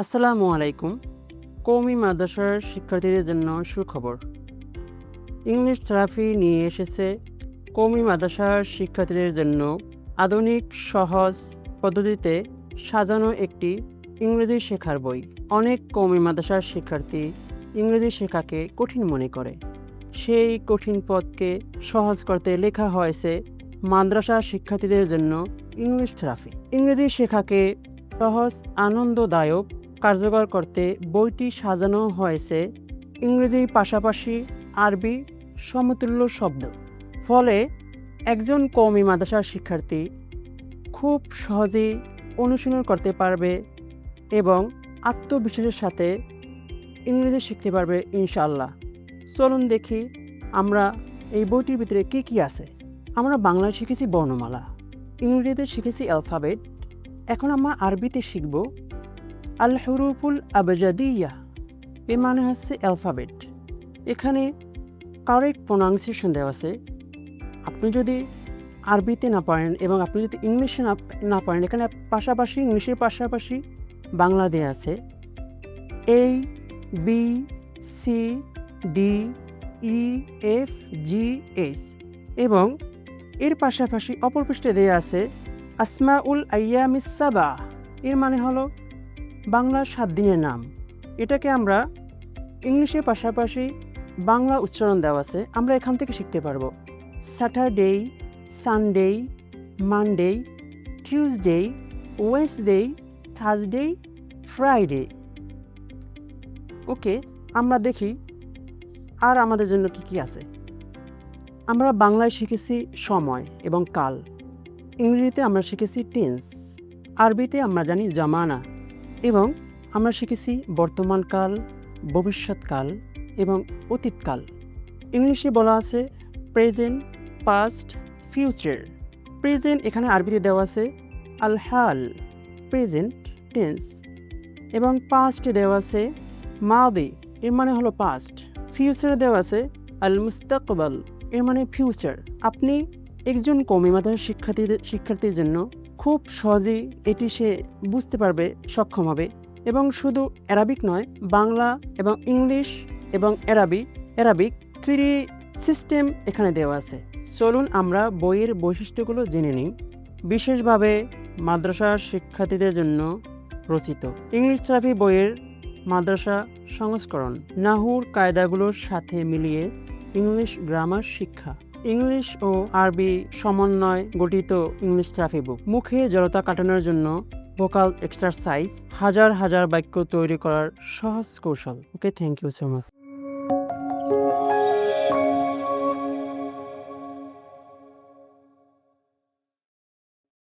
আসসালামু আলাইকুম। কওমি মাদ্রাসার শিক্ষার্থীদের জন্য সুখবর। ইংলিশ থেরাপি নিয়ে এসেছে কওমি মাদ্রাসার শিক্ষার্থীদের জন্য আধুনিক সহজ পদ্ধতিতে সাজানো একটি ইংরেজি শেখার বই। অনেক কওমি মাদ্রাসার শিক্ষার্থী ইংরেজি শেখাকে কঠিন মনে করে। সেই কঠিন পথকে সহজ করতে লেখা হয়েছে মাদ্রাসা শিক্ষার্থীদের জন্য ইংলিশ থেরাপি। ইংরেজি শেখাকে সহজ, আনন্দদায়ক, কার্যকর করতে বইটি সাজানো হয়েছে ইংরেজির পাশাপাশি আরবি সমতুল্য শব্দ। ফলে একজন কওমি মাদ্রাসার শিক্ষার্থী খুব সহজেই অনুশীলন করতে পারবে এবং আত্মবিশ্বাসের সাথে ইংরেজি শিখতে পারবে ইনশাআল্লাহ। চলুন দেখি আমরা এই বইটির ভিতরে কী কী আছে। আমরা বাংলায় শিখেছি বর্ণমালা, ইংরেজিতে শিখেছি অ্যালফাবেট, এখন আমরা আরবিতে শিখব আল হুরুফুল আবজাদিয়া, এর মানে হচ্ছে অ্যালফাবেট। এখানে কারেক্ট প্রোনাউন্সিয়েশন দেওয়া আছে। আপনি যদি আরবিতে না পারেন এবং আপনি যদি ইংলিশে না পারেন, এখানে পাশাপাশি ইংলিশের পাশাপাশি বাংলা দেওয়া আছে। A B C D E F G H এবং এর পাশাপাশি অপর পৃষ্ঠে দেওয়া আছে আসমাউল আইয়ামিস সাবা, এর মানে হলো বাংলার 7 দিনের নাম। এটাকে আমরা ইংলিশের পাশাপাশি বাংলা উচ্চারণ দেওয়া আছে, আমরা এখান থেকে শিখতে পারবো। Saturday, Sunday, Monday, Tuesday, Wednesday, Thursday, Friday. Okay, আমরা দেখি আর আমাদের জন্য কি কি আছে। আমরা বাংলায় শিখেছি সময় এবং কাল, ইংরেজিতে আমরা শিখেছি টেন্স, আরবিতে আমরা জানি জামানা এবং আমরা শিখেছি বর্তমানকাল, ভবিষ্যৎকাল এবং অতীতকাল। ইংলিশে বলা আছে প্রেজেন্ট, পাস্ট, ফিউচার। প্রেজেন্ট এখানে আরবিতে দেওয়া আছে আল হাল, প্রেজেন্ট টেন্স, এবং পাস্টে দেওয়া আছে মাদি, এর মানে হলো পাস্ট। ফিউচারে দেওয়া আছে আল মুস্তাকবাল, এর মানে ফিউচার। আপনি একজন কওমি মাদ্রাসার শিক্ষার্থীর জন্য খুব সহজেই এটি সে বুঝতে পারবে, সক্ষম হবে। এবং শুধু অ্যারাবিক নয়, বাংলা এবং ইংলিশ এবং অ্যারাবিক 3 সিস্টেম এখানে দেওয়া আছে। চলুন আমরা বইয়ের বৈশিষ্ট্যগুলো জেনে নিই। বিশেষভাবে মাদ্রাসার শিক্ষার্থীদের জন্য রচিত ইংলিশ থেরাপি বইয়ের মাদ্রাসা সংস্করণ, নাহুর কায়দাগুলোর সাথে মিলিয়ে ইংলিশ গ্রামার শিক্ষা, ইংলিশ ও আরবি সমন্বয় গঠিত ইংলিশ থেরাপি বুক, মুখে জড়তা কাটানোর জন্য ভোকাল এক্সারসাইজ, হাজার হাজার বাক্য তৈরি করার সহজ কৌশল। ওকে, থ্যাংক ইউ সো মাচ।